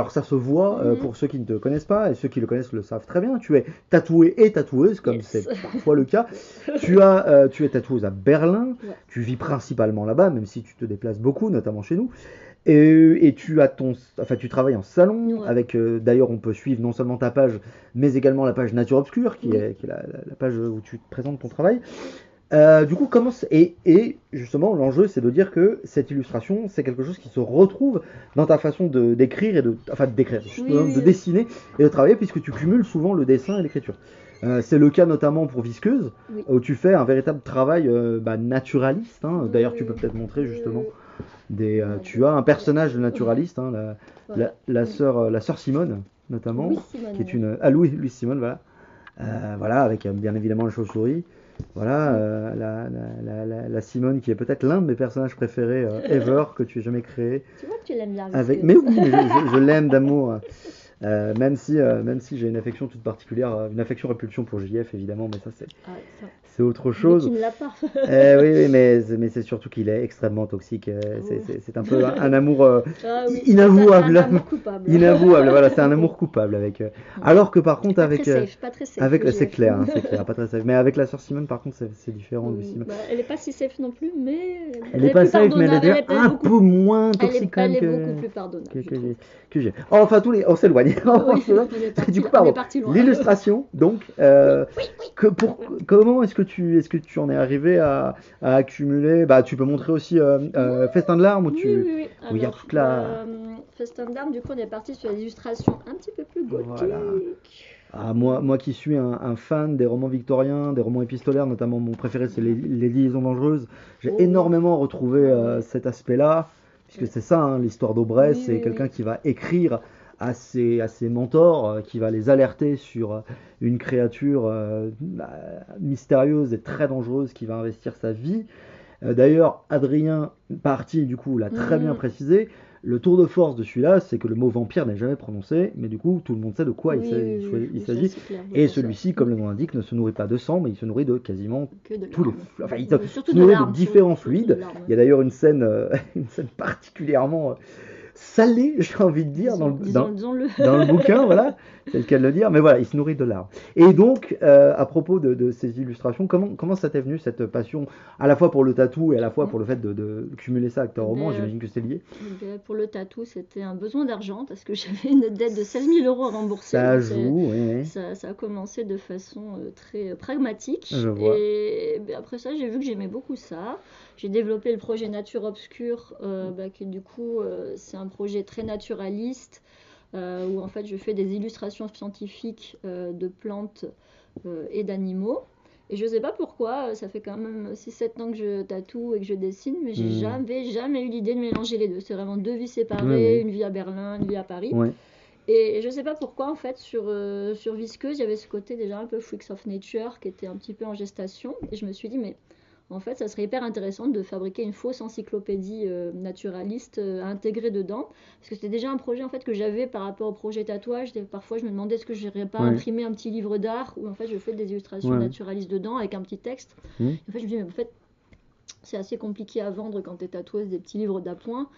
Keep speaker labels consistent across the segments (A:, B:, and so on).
A: Alors ça se voit pour ceux qui ne te connaissent pas, et ceux qui le connaissent le savent très bien. Tu es tatouée et tatoueuse, comme c'est parfois le cas. Tu es tatoueuse à Berlin.
B: Ouais.
A: Tu vis principalement là-bas, même si tu te déplaces beaucoup, notamment chez nous. Et tu travailles en salon
B: Ouais.
A: avec, d'ailleurs, on peut suivre non seulement ta page, mais également la page Nature Obscure, qui
B: Oui.
A: est la page où tu te présentes ton travail. Du coup, justement, l'enjeu, c'est de dire que cette illustration, c'est quelque chose qui se retrouve dans ta façon d'écrire de dessiner et de travailler, puisque tu cumules souvent le dessin et l'écriture. C'est le cas notamment pour Visqueuse,
B: Oui.
A: où tu fais un véritable travail naturaliste. Hein.
B: Oui,
A: D'ailleurs,
B: oui,
A: tu peux
B: oui.
A: peut-être montrer
B: Oui,
A: justement
B: oui.
A: tu as un personnage de naturaliste, hein,
B: Voilà.
A: la sœur Simone, notamment,
B: Louise Simone,
A: qui est
B: oui.
A: Louise Simone, voilà. Voilà, avec bien évidemment la chauve-souris. Voilà, la Simone qui est peut-être l'un de mes personnages préférés ever que tu aies jamais créé.
B: Tu vois que tu l'aimes bien,
A: Avec...
B: Visqueuse.
A: Mais oui, mais je l'aime d'amour. Même si j'ai une affection toute particulière, une affection-répulsion pour JF évidemment, mais ça
B: Ah, ça.
A: c'est autre
B: Mais
A: chose.
B: qui ne l'a pas.
A: Oui, mais c'est surtout qu'il est extrêmement toxique.
B: Oui.
A: C'est un peu un amour
B: Ah oui,
A: inavouable.
B: un amour coupable.
A: Inavouable, voilà, c'est un amour coupable avec. Alors que par contre
B: Pas
A: avec,
B: très safe, pas très safe.
A: avec
B: le
A: c'est
B: GF.
A: clair, hein, c'est clair, pas très safe. Mais avec la sœur Simone, par contre, c'est différent de
B: Oui,
A: Simone.
B: bah, elle est pas si safe non plus, mais
A: Elle est pas
B: plus
A: safe, mais elle est
B: pardonnable.
A: déjà un peu moins
B: Elle
A: toxique quand
B: elle
A: même
B: est beaucoup plus pardonnable, je trouve.
A: que j'ai. Oh, enfin, on s'éloigne.
B: Oui,
A: Du coup,
B: on est
A: pardon.
B: parti loin.
A: L'illustration, donc, comment est-ce que tu en es arrivé à accumuler. Bah, tu peux montrer aussi Festin de larmes
B: Oui.
A: où il y a
B: Alors,
A: toute la.
B: Festin d'armes, du coup, on est parti sur les illustrations un petit peu plus gothiques.
A: Voilà. Ah, moi qui suis un fan des romans victoriens, des romans épistolaires, notamment mon préféré c'est les Liaisons dangereuses, j'ai énormément retrouvé cet aspect-là, puisque c'est ça, hein, l'histoire d'Aubrey, c'est quelqu'un qui va écrire à ses mentors, qui va les alerter sur une créature mystérieuse et très dangereuse qui va investir sa vie. D'ailleurs, Adrien Parti, du coup, l'a très bien précisé. Le tour de force de celui-là, c'est que le mot vampire n'est jamais prononcé, mais du coup, tout le monde sait de quoi il s'agit. Et celui-ci, comme le nom l'indique, ne se nourrit pas de sang, mais il se nourrit de quasiment tous les. Enfin, il se nourrit de différents fluides. Il y a d'ailleurs une scène particulièrement salée, j'ai envie de dire, dans le bouquin, voilà, c'est le cas de le dire, mais voilà, il se nourrit de larmes. Et donc, à propos de ces illustrations, comment ça t'est venu cette passion, à la fois pour le tatou et à la fois pour le fait de cumuler ça avec ton roman, j'imagine que c'est lié.
B: Pour le tatou, c'était un besoin d'argent, parce que j'avais une dette de 16 000 € à rembourser.
A: Ça joue, oui.
B: Ça a commencé de façon très pragmatique.
A: Je vois.
B: Et après ça, j'ai vu que j'aimais beaucoup ça. J'ai développé le projet Nature Obscure, qui du coup, c'est un projet très naturaliste, où en fait je fais des illustrations scientifiques de plantes et d'animaux. Et je sais pas pourquoi, ça fait quand même 6-7 ans que je tatoue et que je dessine, mais j'ai jamais eu l'idée de mélanger les deux. C'est vraiment deux vies séparées, une vie à Berlin, une vie à Paris.
A: Ouais.
B: Et je sais pas pourquoi, en fait, sur Visqueuse, il y avait ce côté déjà un peu Freaks of Nature qui était un petit peu en gestation. Et je me suis dit, mais en fait, ça serait hyper intéressant de fabriquer une fausse encyclopédie naturaliste à intégrer dedans. Parce que c'était déjà un projet en fait, que j'avais par rapport au projet tatouage. Parfois, je me demandais est-ce que je n'irais pas imprimer un petit livre d'art où en fait, je fais des illustrations naturalistes dedans avec un petit texte. Et en fait, je me dis, mais en fait, c'est assez compliqué à vendre quand tu es tatoueuse des petits livres d'appoint.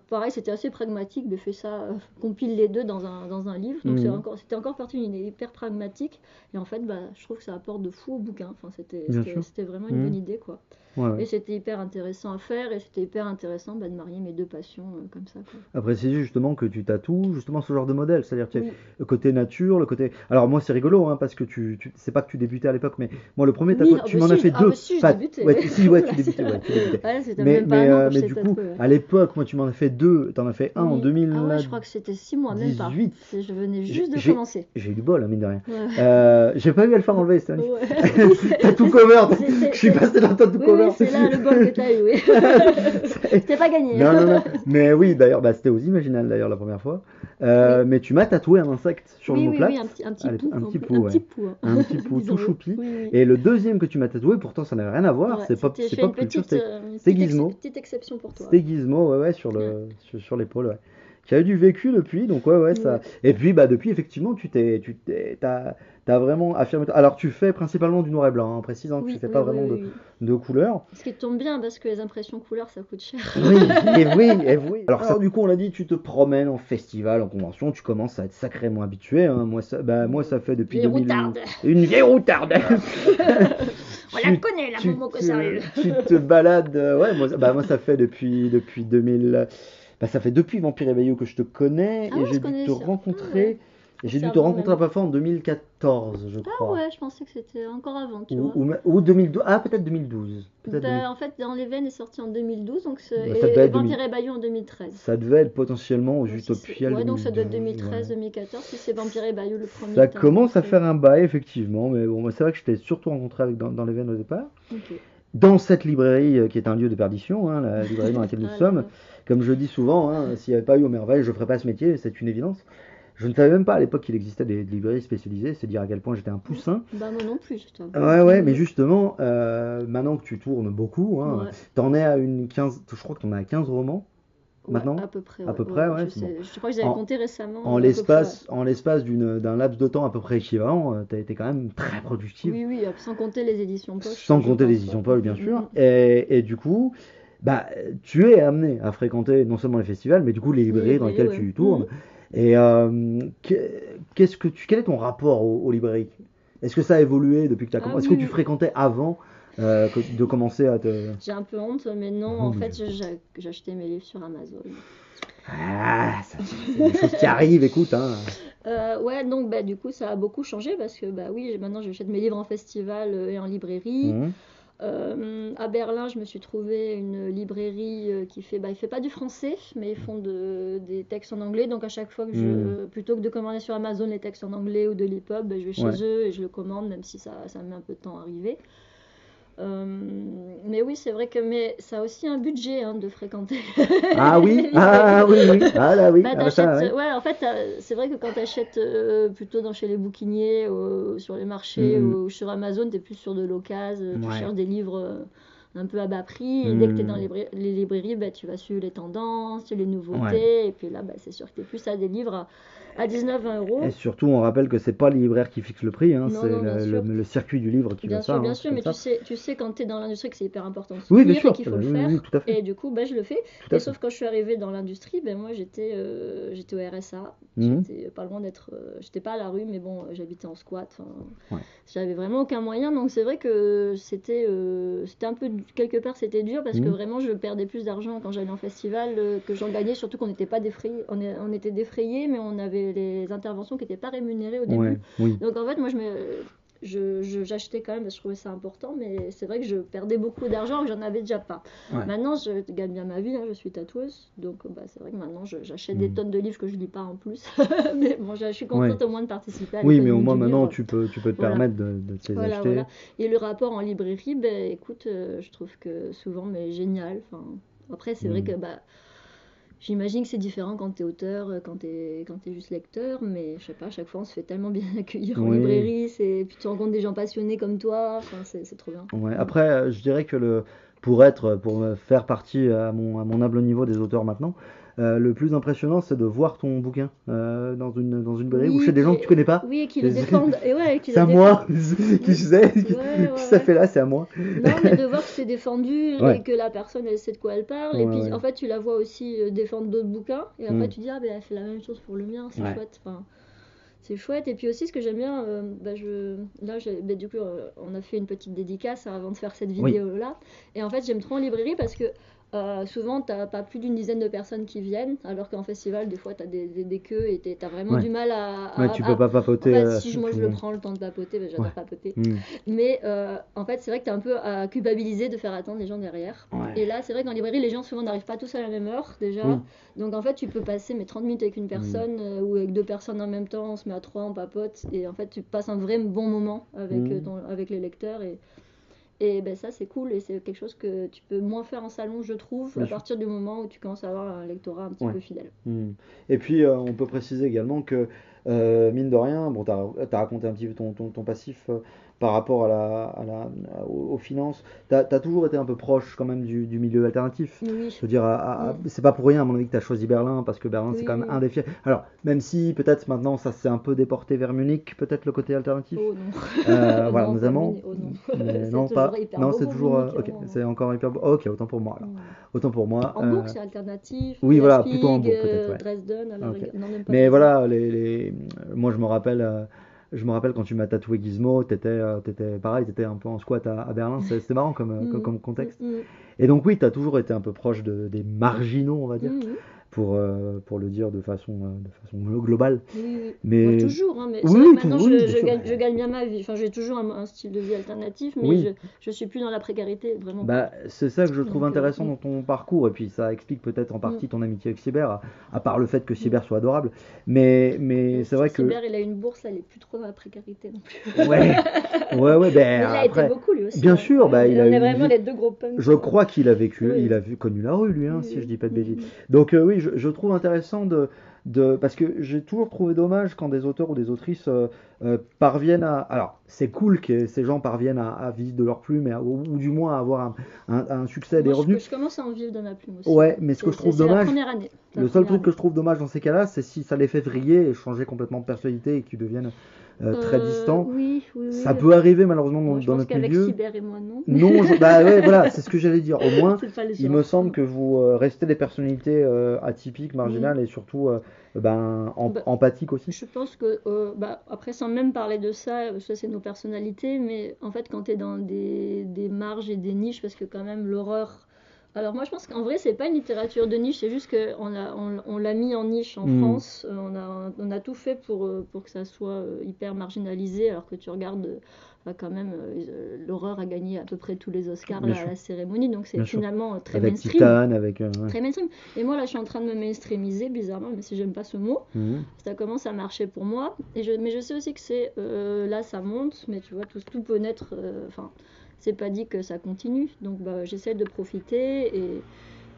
B: Pareil, c'était assez pragmatique de faire ça, compile les deux dans un livre. Donc c'était encore parti d'une idée hyper pragmatique. Et en fait, je trouve que ça apporte de fou au bouquin. Enfin, c'était vraiment une bonne idée, quoi. Et c'était hyper intéressant à faire et c'était hyper intéressant de marier mes deux passions comme ça, quoi.
A: À préciser justement que tu tatoues justement ce genre de modèle, c'est-à-dire le côté nature, le côté. Alors moi c'est rigolo hein, parce que c'est pas que tu débutais à l'époque, mais moi le premier tatouage, tu m'en as fait deux.
B: Si, je débutais.
A: Tu débutais.
B: C'était même pas un an
A: mais du coup, à l'époque, moi tu m'en as fait deux, t'en as fait un en 2000.
B: Ah ouais, je crois que c'était 6 mois, même pas. Je venais juste de commencer.
A: J'ai eu du bol, hein, mine de rien. J'ai pas eu à le faire enlever, c'était tattoo cover. Je suis passé dans tattoo cover.
B: C'est là le bol que t'as eu, oui. C'était pas gagné.
A: Non. Mais oui, d'ailleurs, c'était aux Imaginales d'ailleurs la première fois. Mais tu m'as tatoué un insecte sur l'omoplate.
B: Oui, un petit pou.
A: Un petit pou tout choupi. Et le deuxième que tu m'as tatoué, pourtant ça n'avait rien à voir. C'est pas culture, c'était Gizmo.
B: Petite exception pour toi.
A: C'était Gizmo, sur l'épaule, qui a eu du vécu depuis, donc ça. Et puis depuis effectivement, t'as vraiment affirmé. Alors tu fais principalement du noir et blanc, hein, précise, hein, que tu
B: Oui,
A: fais
B: oui,
A: pas
B: oui,
A: vraiment
B: oui, oui.
A: de couleur.
B: Ce qui tombe bien parce que les impressions couleurs, ça coûte cher.
A: Oui, et oui, et oui. Alors du coup, on l'a dit, tu te promènes en festival, en convention, tu commences à être sacrément habitué, hein. Moi, ça fait depuis
B: Les
A: 2000.
B: routardes.
A: Une vieille routarde.
B: On la connaît, la Momo sérieux.
A: Tu te balades. Ouais, moi, ça fait depuis 2000. Bah, ça fait depuis Vampire et Bayou que je te connais
B: Ah
A: et
B: ouais,
A: j'ai
B: je
A: dû
B: connais
A: te
B: ça. Ah ouais.
A: rencontrer. Et j'ai
B: C'est
A: dû te
B: avant
A: rencontrer à
B: même.
A: peu près en 2014, je
B: Ah
A: crois.
B: ouais, je pensais que c'était encore avant, tu
A: Ou,
B: vois.
A: ou 2012. Ah, peut-être 2012. Peut-être 2000.
B: Bah, en fait, Dans les veines est sorti en 2012 donc
A: Bah, ça devait
B: et
A: être 2000.
B: Vampire et Bayou en 2013.
A: Ça devait être potentiellement au
B: Donc, si
A: Jutopial
B: ouais, donc ça doit être
A: 2012. Ouais.
B: 2013-2014 si c'est Vampire et Bayou le premier
A: Ça
B: que t'as
A: commence à
B: rencontré.
A: faire un bail, effectivement. Mais bon, moi, c'est vrai que je t'ai surtout rencontré dans les veines au départ.
B: Ok.
A: Dans cette librairie qui est un lieu de perdition, hein, la librairie dans laquelle nous
B: Ah là
A: sommes.
B: là.
A: Comme je dis souvent, hein, s'il n'y avait pas eu au merveille, je ne ferais pas ce métier, c'est une évidence. Je ne savais même pas à l'époque qu'il existait des librairies spécialisées, c'est dire à quel point j'étais un poussin.
B: Bah, moi non plus, je t'avoue.
A: Ouais, ouais, mais justement, maintenant que tu tournes beaucoup, hein,
B: Ouais.
A: t'en es à une 15, je crois que t'en es à 15 romans
B: Ouais,
A: maintenant,
B: à peu près,
A: à
B: ouais.
A: peu
B: Ouais,
A: près,
B: ouais,
A: ouais, c'est bon.
B: je crois que j'avais
A: En,
B: compté récemment,
A: en
B: à peu près, ouais.
A: l'espace d'un laps de temps à peu près équivalent, t'as été quand même très productive,
B: Oui, oui, sans compter les éditions poche,
A: sans
B: je
A: compter les
B: pense, ouais.
A: éditions Paul, bien sûr. Et du coup, bah, tu es amené à fréquenter non seulement les festivals, mais du coup les
B: Les
A: librairies dans
B: librairies,
A: lesquelles
B: ouais.
A: tu tournes. Et quel est ton rapport aux librairies? Est-ce que ça a évolué depuis que tu as
B: Ah
A: commencé? Est-ce que
B: oui,
A: tu
B: oui.
A: fréquentais avant de commencer à te...
B: J'ai un peu honte, mais non,
A: Non,
B: en
A: mais
B: fait, j'achetais mes livres sur Amazon.
A: Ah, c'est des choses qui arrivent, écoute, hein.
B: Ouais, donc bah, du coup, ça a beaucoup changé parce que bah oui, maintenant j'achète mes livres en festival et en librairie.
A: Mhm.
B: À Berlin, je me suis trouvé une librairie il fait pas du français, mais ils font des textes en anglais. Donc à chaque fois que
A: Mhm.
B: plutôt que de commander sur Amazon les textes en anglais ou de l'EPUB, bah, je vais
A: Ouais.
B: chez eux et je le commande, même si ça met un peu de temps à arriver. Mais oui, c'est vrai que mais ça a aussi un budget hein, de fréquenter
A: Ah
B: les
A: oui,
B: librairies.
A: ah oui, oui, ah là oui,
B: Bah
A: ah bah ça, oui.
B: ouais, en fait, c'est vrai que quand t'achètes plutôt chez les bouquiniers, sur les marchés
A: Mhm.
B: ou sur Amazon, t'es plus sur de l'occasion, tu
A: Ouais.
B: cherches des livres un peu à bas prix, et dès que t'es dans
A: Mhm.
B: les librairies, bah, tu vas suivre les tendances, les
A: Ouais.
B: nouveautés, et puis là, bah, c'est sûr que t'es plus à des livres à 19-20
A: Et
B: euros.
A: surtout, on rappelle que c'est pas les libraires qui fixent le prix, hein,
B: Non,
A: c'est
B: non, bien sûr.
A: le circuit du livre qui veut ça,
B: Bien
A: hein, c'est
B: sûr,
A: comme
B: mais
A: ça.
B: tu sais quand tu es dans l'industrie que c'est hyper important de
A: Oui, bien
B: soutenir et
A: sûr,
B: qu'il faut le
A: oui, oui,
B: faire.
A: tout à fait,
B: Et du coup, bah, je le fais.
A: tout
B: Et
A: à fait.
B: sauf quand je suis arrivée dans l'industrie, ben moi j'étais au RSA.
A: Mhm.
B: J'étais pas loin d'être. J'étais pas à la rue, mais bon, j'habitais en squat. Enfin,
A: Ouais.
B: j'avais vraiment aucun moyen. Donc c'est vrai que c'était un peu. Quelque part, c'était dur parce que
A: Mhm.
B: vraiment je perdais plus d'argent quand j'allais en festival que j'en gagnais. Surtout qu'on n'était pas défrayés. On était défrayés, mais on avait les interventions qui n'étaient pas rémunérées au
A: Ouais,
B: début.
A: oui.
B: Donc en fait, moi j'achetais quand même parce que je trouvais ça important, mais c'est vrai que je perdais beaucoup d'argent et que j'en avais déjà pas.
A: Ouais.
B: Maintenant, je gagne bien ma vie, hein, je suis tatoueuse, donc bah, c'est vrai que maintenant j'achète des
A: Mhm.
B: tonnes de livres que je lis pas en plus. Mais bon, je suis
A: Ouais.
B: contente au moins de participer à
A: Oui, mais au
B: l'économie
A: moins
B: du
A: maintenant
B: livre.
A: tu peux te
B: Voilà,
A: permettre de te les
B: voilà,
A: acheter.
B: voilà. Et le rapport en librairie, ben écoute, je trouve que souvent, mais génial. Enfin, après, c'est vrai que
A: Mhm.
B: bah, j'imagine que c'est différent quand t'es auteur, quand t'es juste lecteur, mais je sais pas, à chaque fois on se fait tellement bien accueillir en
A: Oui.
B: librairie, puis tu rencontres des gens passionnés comme toi, enfin c'est trop bien.
A: Ouais. Après, je dirais que pour me faire partie à mon humble niveau des auteurs maintenant, le plus impressionnant, c'est de voir ton bouquin dans une librairie ou chez
B: Oui,
A: des gens que tu connais pas.
B: oui, qui le
A: C'est
B: défendent, et ouais, qui
A: c'est
B: le
A: à
B: défendent.
A: moi, qui
B: Oui,
A: sais,
B: ouais, ouais,
A: qui ça
B: ouais.
A: fait là, c'est à moi.
B: Non, mais de voir que c'est défendu
A: Ouais,
B: et que la personne elle sait de quoi elle parle, et
A: ouais,
B: puis
A: ouais.
B: en fait tu la vois aussi défendre d'autres bouquins, et après
A: Hmm.
B: tu dis ah ben elle fait la même chose pour le mien, c'est
A: Ouais.
B: chouette. Enfin, c'est chouette. Et puis aussi, ce que j'aime bien, du coup, on a fait une petite dédicace avant de faire cette
A: Oui.
B: vidéo-là. Et en fait, j'aime trop en librairie parce que souvent, t'as pas plus d'une dizaine de personnes qui viennent, alors qu'en festival, des fois, t'as des queues et t'as vraiment
A: Ouais.
B: du mal
A: Ouais, tu peux pas
B: En
A: papoter
B: fait,
A: à
B: si moi
A: tout
B: je
A: le
B: le
A: monde.
B: prends le temps de papoter, ben,
A: Ouais.
B: j'adore papoter.
A: Hmm.
B: Mais en fait, c'est vrai que t'es un peu à culpabiliser de faire attendre les gens derrière.
A: Ouais.
B: Et là, c'est vrai qu'en librairie, les gens souvent n'arrivent pas tous à la même heure déjà.
A: Oui.
B: Donc en fait, tu peux passer 30 minutes avec une
A: Oui.
B: personne ou avec deux personnes en même temps, on se met à trois, on papote. Et en fait, tu passes un vrai bon moment
A: Hmm.
B: avec les lecteurs. Et ben, ça, c'est cool. Et c'est quelque chose que tu peux moins faire en salon, je trouve, à
A: Bien sûr.
B: partir du moment où tu commences à avoir un lectorat un petit
A: Ouais.
B: peu fidèle.
A: Hmm. Et puis, on peut préciser également que Mine de rien, bon, t'as raconté un petit peu ton passif par rapport aux finances. T'as toujours été un peu proche quand même du milieu alternatif.
B: Oui.
A: Je veux dire, c'est pas pour rien à mon avis que t'as choisi Berlin, parce que Berlin c'est
B: Oui,
A: quand même
B: oui.
A: un des fiers. Alors, même si peut-être maintenant ça s'est un peu déporté vers Munich, peut-être le côté alternatif.
B: Oh non.
A: Voilà,
B: Non, pas
A: notamment.
B: Munich. Oh non.
A: Mais
B: C'est
A: non,
B: toujours
A: pas.
B: hyper
A: Non,
B: beau
A: c'est
B: pour
A: toujours.
B: Munich,
A: Ok,
B: hein.
A: c'est encore hyper. Ok, autant pour moi alors. Autant pour moi.
B: Hambourg, c'est alternatif.
A: Oui, voilà, plutôt
B: Leipzig,
A: Hambourg peut-être, ouais.
B: Dresden, à la
A: Ok.
B: rigueur. Non, même pas
A: Mais
B: Dresden.
A: voilà, moi je me rappelle quand tu m'as tatoué Gizmo, t'étais pareil, t'étais un peu en squat à Berlin, c'était marrant comme contexte. Et donc oui, t'as toujours été un peu proche des marginaux, on va dire, pour le dire de façon globale.
B: Oui, oui.
A: Mais
B: Bon, toujours, hein, mais c'est
A: oui,
B: vrai
A: oui,
B: que maintenant
A: oui, bien sûr.
B: je gagne bien ma vie. Enfin, j'ai toujours un style de vie alternatif, mais
A: Oui.
B: je suis plus dans la précarité, vraiment
A: Bah, c'est ça que je trouve
B: Donc,
A: intéressant dans ton parcours, et puis ça explique peut-être en partie ton amitié avec Sieber, à part le fait que Sieber soit adorable. Mais c'est vrai que.
B: Sieber, il a une bourse, elle est plus trop dans la précarité non plus.
A: Ouais, ben
B: Mais il a
A: après,
B: été beaucoup lui aussi.
A: bien
B: hein.
A: sûr, bah, il
B: on
A: a
B: est
A: eu une
B: vraiment
A: vie.
B: les deux gros punks.
A: Je crois qu'il a vécu,
B: Oui.
A: il a connu la rue, lui, hein,
B: Oui,
A: si
B: oui.
A: je dis pas de bêtises. Donc oui, je trouve intéressant parce que j'ai toujours trouvé dommage quand des auteurs ou des autrices parviennent à. Alors, c'est cool que ces gens parviennent à vivre de leur plume, ou du moins à avoir un succès et des
B: Moi,
A: revenus.
B: je commence à en vivre de ma plume aussi.
A: Ouais, mais ce que je trouve
B: C'est la
A: dommage,
B: première année.
A: le seul truc que je trouve dommage dans ces cas-là, c'est si ça les fait vriller et changer complètement de personnalité et qu'ils deviennent très distants.
B: Oui.
A: Ça peut arriver malheureusement
B: Moi, je
A: dans
B: pense
A: notre
B: qu'avec
A: milieu.
B: Sieber et moi, non.
A: Non, bah ouais, voilà, c'est ce que j'allais dire. Au moins,
B: C'est pas le
A: il
B: genre.
A: me semble que vous restez des personnalités atypiques, marginales et surtout empathiques aussi.
B: Je pense que, après, sans même parler de ça c'est nos personnalités, mais en fait, quand tu es dans des marges et des niches, parce que quand même, l'horreur. Alors, moi, je pense qu'en vrai, c'est pas une littérature de niche, c'est juste qu'on l'a mis en niche en France. On a tout fait pour que ça soit hyper marginalisé, alors que tu regardes. Quand même, l'horreur a gagné à peu près tous les Oscars à la cérémonie, donc c'est finalement très
A: avec
B: mainstream.
A: Titan, avec
B: Très mainstream. Et moi là, je suis en train de me mainstreamiser, bizarrement, mais si j'aime pas ce mot, ça commence à marcher pour moi. Mais je sais aussi que c'est là, ça monte, mais tu vois, tout peut naître. Enfin, c'est pas dit que ça continue, donc j'essaie de profiter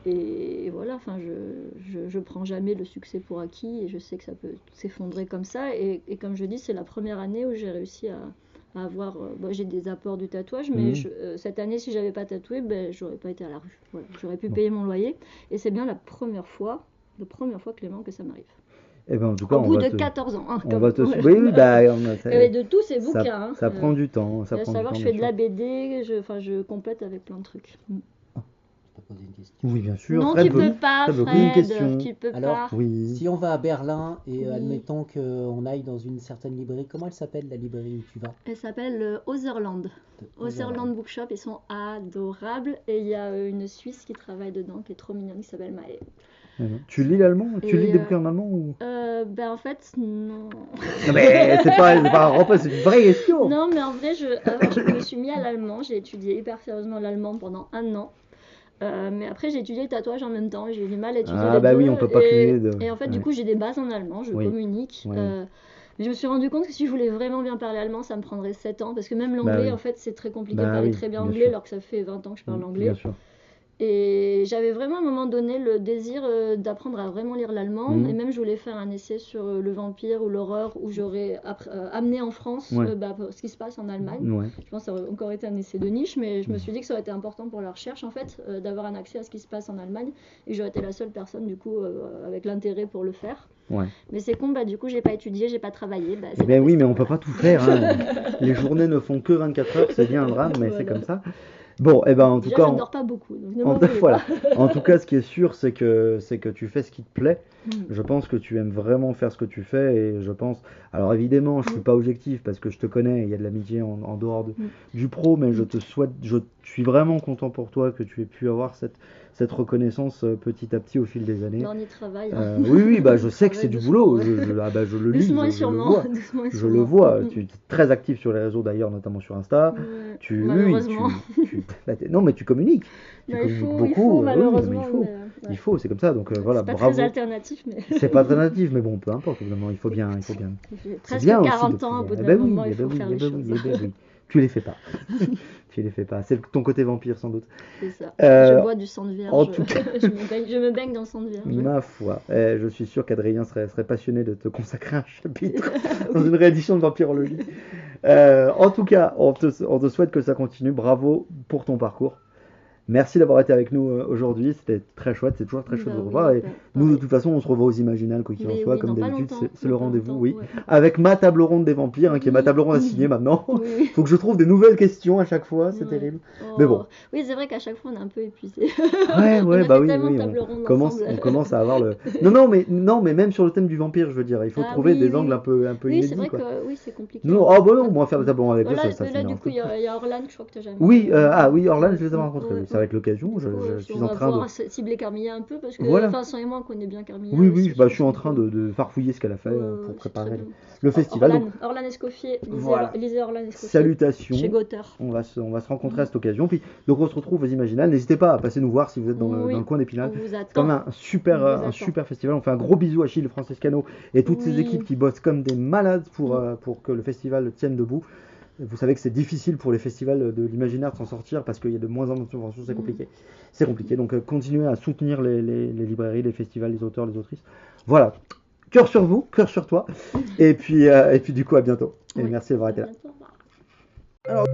B: et voilà. Enfin, je prends jamais le succès pour acquis et je sais que ça peut s'effondrer comme ça. Et comme je dis, c'est la première année où j'ai réussi à avoir j'ai des apports du tatouage, mais cette année, si j'avais pas tatoué, j'aurais pas été à la rue. Voilà, j'aurais pu payer mon loyer, et c'est bien la première fois Clément que ça m'arrive.
A: Et ben, en tout cas,
B: au bout de 14 ans. Hein,
A: on va te oui, bah,
B: de tous ces bouquins.
A: Ça prend du temps.
B: Ça prend savoir que je fais de la BD, je complète avec plein de trucs.
C: Poser une question.
A: Oui, bien sûr.
B: Non,
A: Fred
B: tu peux pas, Fred. Tu peux
C: Alors,
B: pas.
A: Oui.
C: Si on va à Berlin et admettons qu'on aille dans une certaine librairie, comment elle s'appelle la librairie où tu vas?
B: Elle s'appelle Otherland. Otherland Bookshop, ils sont adorables. Et il y a une Suisse qui travaille dedans, qui est trop mignonne, qui s'appelle Maë.
A: Tu lis l'allemand? Tu lis des bouquins en allemand ou...
B: En fait, non.
A: Non mais c'est pas un repas, c'est une vraie question.
B: Non, mais en vrai, je me suis mis à l'allemand. J'ai étudié hyper sérieusement l'allemand pendant 1 an. Mais après, j'ai étudié le tatouage en même temps. J'ai eu du mal à étudier les deux.
A: Oui, on peut pas cumuler les deux.
B: Et en fait, du coup, j'ai des bases en allemand. Je communique. Mais je me suis rendu compte que si je voulais vraiment bien parler allemand, ça me prendrait 7 ans. Parce que même l'anglais, en fait, c'est très compliqué de parler très bien anglais, alors que ça fait 20 ans que je parle anglais.
A: Bien sûr.
B: Et j'avais vraiment à un moment donné le désir d'apprendre à vraiment lire l'allemand. Et même je voulais faire un essai sur le vampire ou l'horreur, où j'aurais amené en France ce qui se passe en Allemagne. Je pense que ça aurait encore été un essai de niche, mais je me suis dit que ça aurait été important pour la recherche en fait, d'avoir un accès à ce qui se passe en Allemagne. Et j'aurais été la seule personne du coup avec l'intérêt pour le faire. Mais c'est con, du coup j'ai pas étudié, j'ai pas travaillé.
A: Oui, mais on peut pas tout faire. Hein. Les journées ne font que 24 heures, c'est bien un drame, mais c'est comme ça. Bon, en tout cas,
B: je ne dors pas beaucoup, donc ne m'en voulez
A: voilà.
B: pas.
A: En tout cas, ce qui est sûr, c'est que tu fais ce qui te plaît. Je pense que tu aimes vraiment faire ce que tu fais, et je pense. Alors évidemment, je suis pas objectif parce que je te connais, il y a de l'amitié en dehors du pro, mais je suis vraiment content pour toi que tu aies pu avoir cette reconnaissance petit à petit au fil des années.
B: On y travaille.
A: Oui, je sais que c'est du boulot. Je le lis, je le vois. Tu es très actif sur les réseaux d'ailleurs, notamment sur Insta.
B: Malheureusement.
A: Non, mais tu communiques. Tu communiques beaucoup.
B: Il faut, malheureusement.
A: Il faut, c'est comme ça. Donc voilà,
B: c'est pas
A: bravo.
B: très alternatif, mais.
A: C'est pas alternatif, mais bon, peu importe. Évidemment, il faut bien.
B: Presque 40 ans, au bout d'un moment, il faut faire les choses.
A: Tu les fais pas. Tu les fais pas. C'est ton côté vampire sans doute.
B: C'est ça.
A: Euh,
B: Je bois du sang de vierge.
A: en tout cas-
B: je me baigne dans le sang de vierge.
A: Ma foi, je suis sûr qu'Adrien serait passionné de te consacrer un chapitre dans une réédition de Vampirologie. En tout cas, on te souhaite que ça continue. Bravo pour ton parcours. Merci d'avoir été avec nous aujourd'hui. C'était très chouette. C'est toujours très chouette de
B: Bah
A: vous
B: oui,
A: revoir. Et
B: bah,
A: nous, de
B: pareil.
A: toute façon, on se revoit aux Imaginales, quoi qu'il en
B: Mais
A: soit,
B: oui,
A: comme
B: dans pas
A: d'habitude.
B: longtemps,
A: C'est le
B: dans pas
A: rendez-vous,
B: longtemps,
A: oui.
B: ouais.
A: Avec ma table ronde des vampires, hein, qui est ma table ronde à signer maintenant.
B: Oui.
A: Faut que je trouve des nouvelles questions à chaque fois. C'est
B: Ouais.
A: terrible.
B: Oh.
A: Mais bon.
B: Oui, c'est vrai qu'à chaque fois, on est un peu épuisé.
A: Ouais,
B: On
A: ouais,
B: a
A: bah
B: fait
A: oui,
B: tellement
A: oui,
B: de tables rondes
A: on
B: ensemble.
A: commence à avoir le. Non, mais même sur le thème du vampire, je veux dire, il faut
B: Ah
A: trouver
B: oui,
A: des
B: oui,
A: angles
B: oui.
A: un peu
B: Oui, c'est
A: inédits,
B: vrai
A: quoi.
B: que oui, c'est compliqué.
A: Non, ah bah non, moi faire des tables rondes avec eux,
B: Là,
A: ça
B: là,
A: finit
B: du
A: un
B: coup,
A: peu.
B: il y a Orlan, je crois que tu n'as jamais.
A: Oui, oui, Orlan, je les ai rencontrés.
B: Ouais,
A: Oui, c'est avec l'occasion.
B: Du coup,
A: Je
B: si
A: suis
B: on
A: en
B: va
A: train de.
B: voir cibler Carmilla un peu, parce que
A: Voilà.
B: Vincent et moi, on connaît bien Carmilla.
A: Oui,
B: aussi,
A: je suis en
B: pense
A: train
B: que-
A: de farfouiller ce qu'elle a fait pour
B: c'est
A: préparer
B: très bien.
A: le festival. Donc,
B: Orlan Escoffier,
A: Voilà.
B: lisez Orlan Escoffier.
A: salutations.
B: Chez Gotthard.
A: On va se rencontrer à cette occasion. Puis, donc on se retrouve aux Imaginales. N'hésitez pas à passer nous voir si vous êtes dans
B: Oui,
A: le coin
B: on
A: d'Épinal.
B: vous
A: C'est
B: attend.
A: quand même un
B: On vous attend.
A: super festival. On fait un gros bisou à Gilles Francescano et toutes ces
B: Oui.
A: équipes qui bossent comme des malades pour que le festival tienne debout. Vous savez que c'est difficile pour les festivals de l'imaginaire de s'en sortir parce qu'il y a de moins en moins de subventions, c'est compliqué. C'est compliqué. Donc continuez à soutenir les librairies, les festivals, les auteurs, les autrices. Voilà. Cœur sur vous, cœur sur toi. Et puis du coup, à bientôt. Et
B: Oui.
A: merci d'avoir été
B: À
A: là.
B: bientôt.
A: Alors,